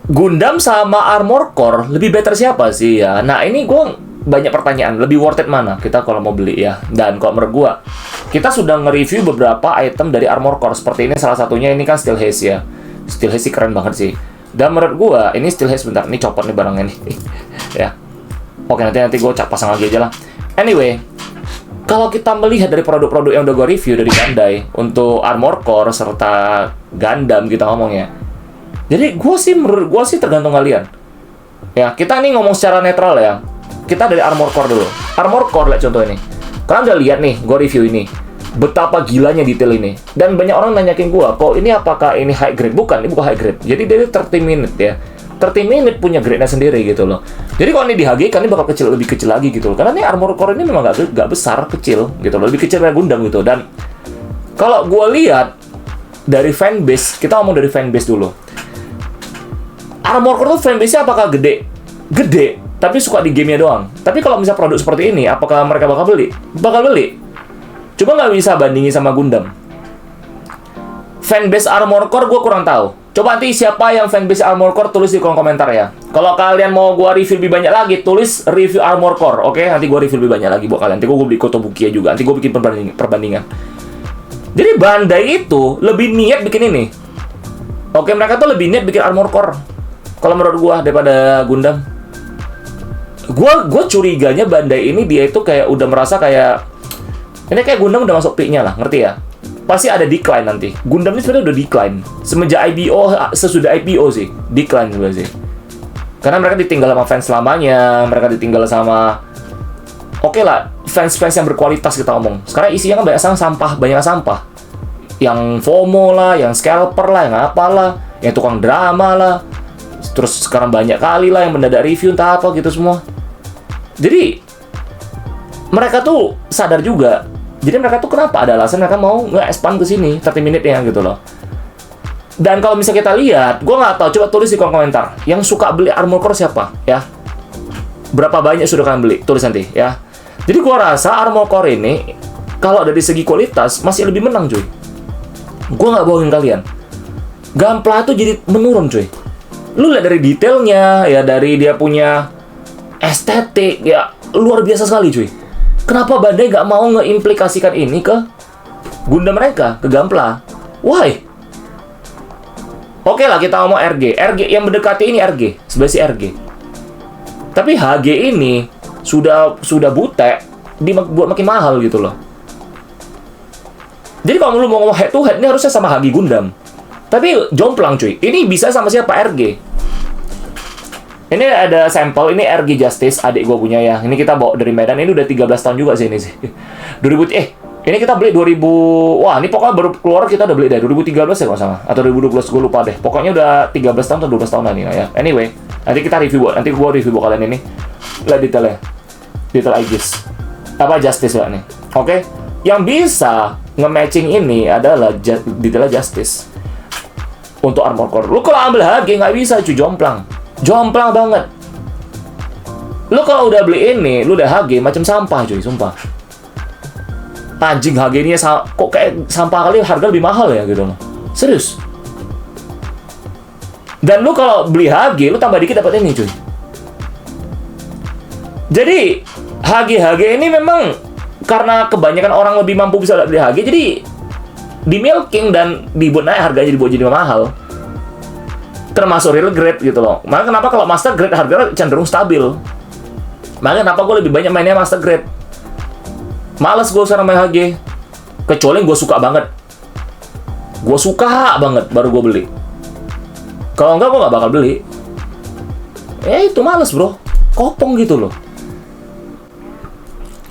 Gundam sama Armor Core lebih better siapa sih ya? Nah ini gue banyak pertanyaan. Lebih worth it mana kita kalau mau beli ya? Dan kalau menurut gue, kita sudah nge-review beberapa item dari Armor Core. Seperti ini salah satunya, ini kan Steel Haze ya. Steel Haze sih keren banget sih. Dan menurut gue, ini Steel Haze, bentar, ini copot nih barangnya nih. Ya. Oke, nanti gue pasang lagi aja lah. Anyway, kalau kita melihat dari produk-produk yang udah gue review dari Bandai untuk Armor Core serta Gundam kita ngomongnya. Jadi menurut gue sih tergantung kalian. Ya, kita nih ngomong secara netral ya. Kita dari Armor Core dulu. Armor Core, lihat contoh ini. Kalian udah lihat nih, gue review ini. Betapa gilanya detail ini. Dan banyak orang nanyakin gue, kok ini apakah ini high grade? Bukan, ini bukan high grade. Jadi dari 30 minute ya. 30 minute punya grade-nya sendiri gitu loh. Jadi kalau ini di HG kan ini bakal lebih kecil lagi gitu loh. Karena ini Armor Core ini memang gak besar, kecil gitu loh. Lebih kecil dari Gundam gitu. Dan kalau gue lihat dari fanbase, kita ngomong dari fanbase dulu. Armor Core tuh fanbase-nya apakah gede? Gede, tapi suka di gamenya doang. Tapi kalau misalnya produk seperti ini, apakah mereka bakal beli? Bakal beli. Cuma nggak bisa bandingin sama Gundam. Fanbase Armor Core gue kurang tahu. Coba nanti siapa yang fanbase Armor Core tulis di kolom komentar ya. Kalau kalian mau gue review lebih banyak lagi, tulis review Armor Core. Oke, nanti gue review lebih banyak lagi buat kalian. Nanti gue beli Kotobukiya juga. Nanti gue bikin perbandingan. Jadi Bandai itu lebih niat bikin ini. Oke, mereka tuh lebih niat bikin Armor Core. Kalau menurut gue daripada Gundam. Gue curiganya Bandai ini dia itu kayak udah merasa kayak ini kayak Gundam udah masuk peak-nya lah, ngerti ya? Pasti ada decline nanti. Gundam ini sebenarnya udah decline. Semenjak IPO, sesudah IPO sih, decline sebenarnya sih. Karena mereka ditinggal sama fans lamanya, mereka ditinggal sama oke lah, fans-fans yang berkualitas kita ngomong. Sekarang isinya kan banyak sampah. Yang FOMO lah, yang scalper lah, yang apalah, yang tukang drama lah. Terus sekarang banyak kali lah yang mendadak review entah apa gitu semua. Jadi mereka tuh sadar juga. Jadi mereka tuh kenapa ada alasan mereka mau nge-expand ke sini 30 menit ya gitu loh. Dan kalau misalnya kita lihat, gue nggak tahu, coba tulis di kolom komentar. Yang suka beli Armor Core siapa ya? Berapa banyak sudah kalian beli? Tulis nanti ya. Jadi gue rasa Armor Core ini kalau dari segi kualitas masih lebih menang cuy. Gue nggak bohongin kalian. Gunpla tuh jadi menurun cuy. Lu lihat dari detailnya ya, dari dia punya estetik ya, luar biasa sekali cuy. Kenapa Bandai nggak mau ngeimplikasikan ini ke Gundam mereka, ke Gunpla? Why? Oke lah, kita ngomong RG. RG yang mendekati ini RG, sebelah si RG. Tapi HG ini sudah butek buat makin mahal gitu loh. Jadi kalau lu mau ngomong head to head, ini harusnya sama HG Gundam. Tapi jomplang cuy. Ini bisa sama siapa? RG. Ini ada sampel, ini RG Justice, adik gue punya ya. Ini kita bawa dari Medan, ini udah 13 tahun juga sih ini sih. 2000, ini kita beli 2000, wah ini pokoknya baru keluar kita udah beli deh, 2013 ya kalau sama. Atau 2012, gue lupa deh. Pokoknya udah 13 tahun atau 12 tahunan ini ya. Anyway, nanti kita review, nanti gue review buat kalian ini. Lihat detailnya. Detail Aegis. Apa Justice lah nih. Oke? Yang bisa nge-matching ini adalah detail Justice. Untuk Armor Core. Lu kalau ambil HG nggak bisa cuy, jomplang. Jomplang banget. Lu kalau udah beli ini, lu udah HG macam sampah cuy, sumpah. Anjing HG ini kok kayak sampah kali, harga lebih mahal ya gitu loh. Serius. Dan lu kalau beli HG, lu tambah dikit dapat ini cuy. Jadi HG ini memang karena kebanyakan orang lebih mampu bisa beli HG, jadi di milking dan dibuat naik harganya, dibuat jadi mahal. Termasuk real grade gitu loh. Makanya kenapa kalau master grade harganya cenderung stabil. Makanya kenapa gue lebih banyak mainnya master grade. Males gue sekarang main HG. Kecuali gue suka banget. Gue suka banget baru gue beli. Kalau enggak gue gak bakal beli. Itu males bro. Kopong gitu loh.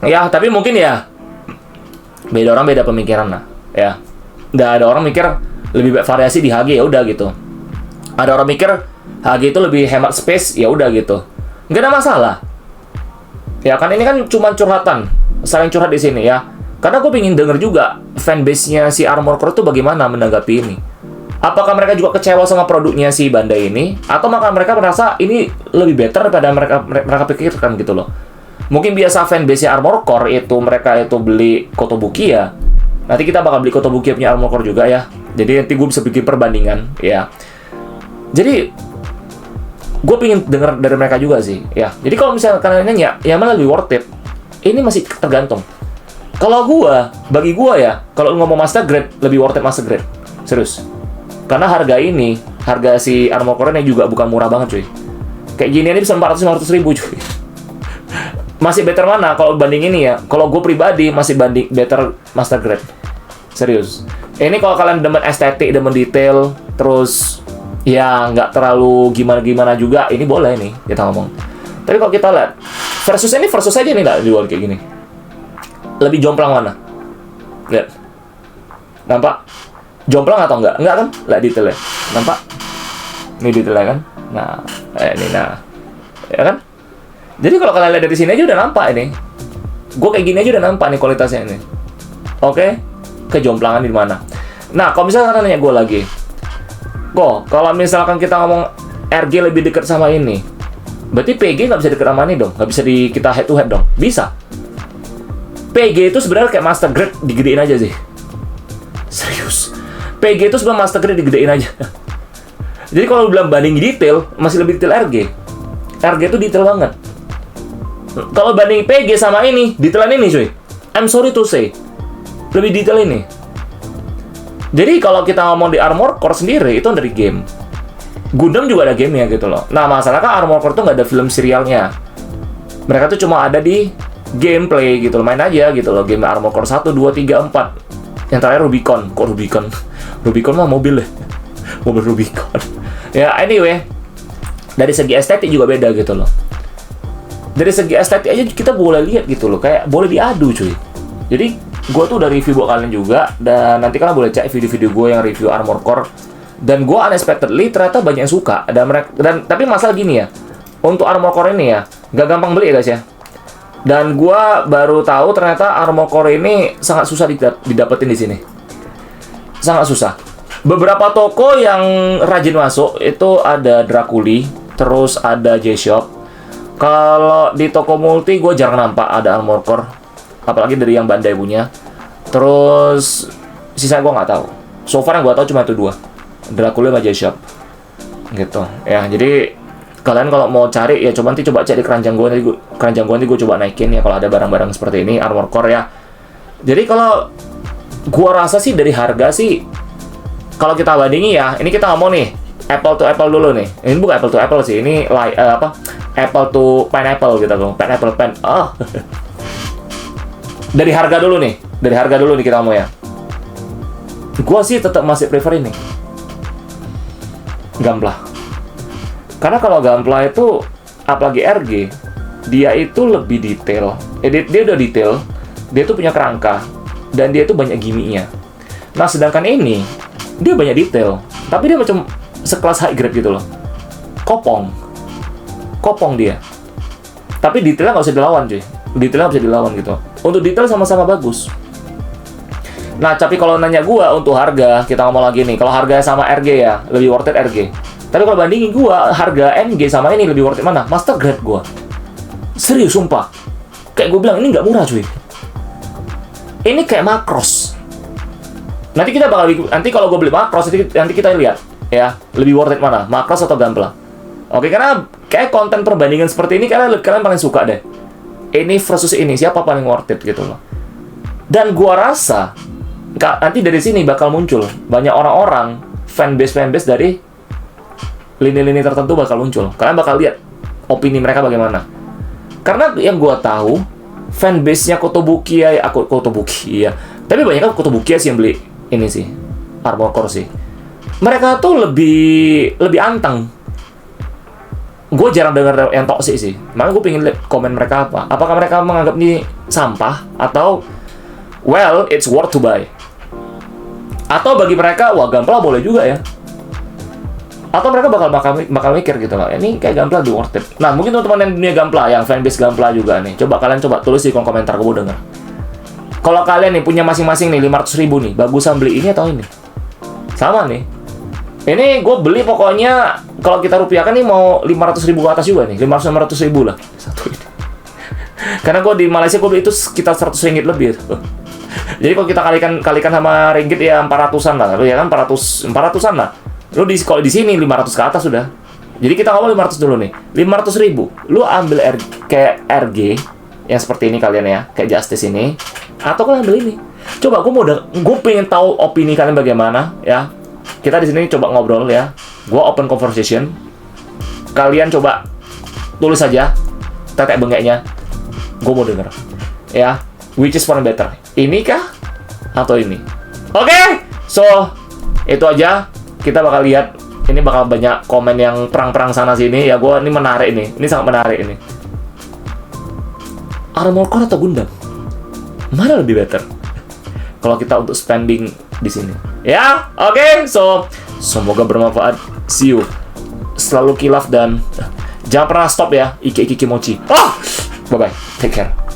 Ya tapi mungkin ya beda orang beda pemikiran lah. Ya. Nggak ada orang mikir lebih banyak variasi di HG, ya udah gitu. Ada orang mikir HG itu lebih hemat space, ya udah gitu. Nggak ada masalah. Ya kan ini kan cuma curhatan, saling curhat di sini ya. Karena gue pengen denger juga fanbase-nya si Armor Core itu bagaimana menanggapi ini. Apakah mereka juga kecewa sama produknya si Bandai ini, atau maka mereka merasa ini lebih better daripada mereka pikirkan gitu loh. Mungkin biasa fanbase-nya Armor Core itu mereka itu beli Kotobukiya. Nanti kita bakal beli Kotobukiya punya Armor Core juga ya. Jadi nanti gue bisa bikin perbandingan ya. Jadi gue pengen denger dari mereka juga sih, ya. Jadi kalau misalnya kalian nanya, ya mana lebih worth it? Ini masih tergantung. Kalau bagi gue ya, kalau ngomong master grade, lebih worth it master grade. Serius. Karena harga si Armor Core ini juga bukan murah banget cuy. Kayak gini ini bisa 400-500 ribu cuy. Masih better mana kalau banding ini ya? Kalau gue pribadi masih better master grade. Serius. Ini kalau kalian demen estetik, demen detail, terus ya nggak terlalu gimana-gimana juga, ini boleh nih kita ngomong. Tapi kalau kita lihat versus aja nih lah jual kayak gini. Lebih jomplang mana? Lihat. Nampak? Jomplang atau enggak? Enggak kan? Lihat detailnya. Nampak? Ini detailnya kan? Nah, ini nah. Ya kan? Jadi kalau kalian lihat dari sini aja udah nampak ini. Gue kayak gini aja udah nampak nih kualitasnya ini. Oke? Kejomplangan di mana? Nah, kalau misalnya kalian nanya gue lagi. Kalau misalkan kita ngomong RG lebih dekat sama ini, berarti PG nggak bisa dekat sama ini dong? Nggak bisa kita head to head dong? Bisa. PG itu sebenarnya kayak master grade digedein aja sih. Serius. PG itu sebenarnya master grade digedein aja. Jadi kalau bilang banding detail, masih lebih detail RG. RG itu detail banget. Kalau banding PG sama ini, detailan ini cuy. I'm sorry to say. Lebih detail ini. Jadi kalau kita ngomong di Armor Core sendiri, itu dari game. Gundam juga ada gamenya gitu loh. Nah masalah kan Armor Core tuh nggak ada film serialnya. Mereka tuh cuma ada di gameplay gitu loh. Main aja gitu loh. Game Armor Core 1, 2, 3, 4. Yang terakhir Rubicon. Kok Rubicon? Rubicon mah mobil ya. Mobil Rubicon. Ya anyway. Dari segi estetik juga beda gitu loh. Dari segi estetik aja kita boleh lihat gitu loh. Kayak boleh diadu cuy. Jadi gue tuh udah review buat kalian juga. Dan nanti kalian boleh cek video-video gue yang review Armor Core. Dan gue unexpectedly ternyata banyak yang suka. Tapi masalah gini ya. Untuk Armor Core ini ya. Gak gampang beli ya guys ya. Dan gue baru tahu ternyata Armor Core ini sangat susah didapetin di sini. Sangat susah. Beberapa toko yang rajin masuk itu ada Draculi, terus ada J-Shop. Kalau di toko multi gue jarang nampak ada Armor Core, apalagi dari yang Bandai punya. Terus sisa gue nggak tahu. So far yang gue tahu cuma itu dua, Draculi sama J-Shop. Gitu. Ya jadi kalian kalau mau cari ya coba cek di keranjang gue gue coba naikin ya kalau ada barang-barang seperti ini Armor Core ya. Jadi kalau gue rasa sih dari harga sih, kalau kita bandingi ya, ini kita ngomong nih apple to apple dulu nih. Ini bukan apple to apple sih, ini apple to pineapple gitu loh. Pineapple pen. Dari harga dulu nih kita ngomong ya. Gua sih tetap masih prefer ini. Gunpla. Karena kalau Gunpla itu apalagi RG, dia itu lebih detail. Dia udah detail, dia tuh punya kerangka dan dia tuh banyak gimmicknya. Nah, sedangkan ini dia banyak detail, tapi dia macam sekelas high grade gitu loh. Kopong dia. Tapi detailnya nggak bisa dilawan cuy. Detailnya nggak bisa dilawan gitu. Untuk detail sama-sama bagus. Nah, tapi kalau nanya gua untuk harga, kita ngomong lagi nih. Kalau harga sama RG ya, lebih worth it RG. Tapi kalau bandingin gua, harga MG sama ini lebih worth it mana? Master grade gua. Serius, sumpah. Kayak gua bilang, ini nggak murah cuy. Ini kayak Macross. Nanti kalau gue beli Macross, nanti kita lihat ya, lebih worth it mana, Macross atau Gunpla. Oke, karena kayak konten perbandingan seperti ini kalian paling suka deh. Ini versus ini, siapa paling worth it gitu loh. Dan gua rasa nanti dari sini bakal muncul banyak orang-orang fanbase dari lini-lini tertentu bakal muncul. Kalian bakal lihat opini mereka bagaimana. Karena yang gua tahu fanbase-nya Kotobuki ya. Tapi banyak kan Kotobuki sih yang beli ini sih, Armor Core sih. Mereka tuh lebih anteng. Gue jarang dengar yang toksik sih. Makanya gue pengen lihat komen mereka apa. Apakah mereka menganggap ini sampah atau well, it's worth to buy. Atau bagi mereka, wah Gunpla boleh juga ya. Atau mereka bakal mikir gitu loh. Ini kayak Gunpla lebih worth it. Nah, mungkin teman-teman yang dunia Gunpla, yang fanbase Gunpla juga nih. Kalian tulis di kolom komentar, gue denger. Kalau kalian nih punya masing-masing nih 500.000 nih, bagusan beli ini atau ini? Sama nih. Ini gue beli pokoknya kalau kita rupiahkan nih mau 500.000 ke atas juga nih, 500-500.000 lah satu ini. Karena gue di Malaysia gue beli itu sekitar 100 ringgit lebih. Jadi kalau kita kalikan sama ringgit ya 400-an lah, ya kan 400-an lah. Kalau di sini 500 ke atas sudah. Jadi kita ngomong 500 dulu nih. 500 ribu. Lu ambil kayak RG yang seperti ini kalian ya, kayak Justice ini, atau kalian ambil ini. Coba gue pengen tahu opini kalian bagaimana ya. Kita di sini coba ngobrol ya. Gue open conversation. Kalian coba tulis aja tetek bengeknya. Gue mau denger. Ya, which is one better? Ini kah atau ini? Oke. So, itu aja. Kita bakal lihat. Ini bakal banyak komen yang perang-perang sana sini. Ya, gue ini menarik nih. Ini sangat menarik ini. Armor Core atau Gundam? Mana lebih better? Kalau kita untuk spending di sini. Ya, oke. So, semoga bermanfaat. See you. Selalu kilaf dan jangan pernah stop ya. Iki Kimochi. Bye-bye. Take care.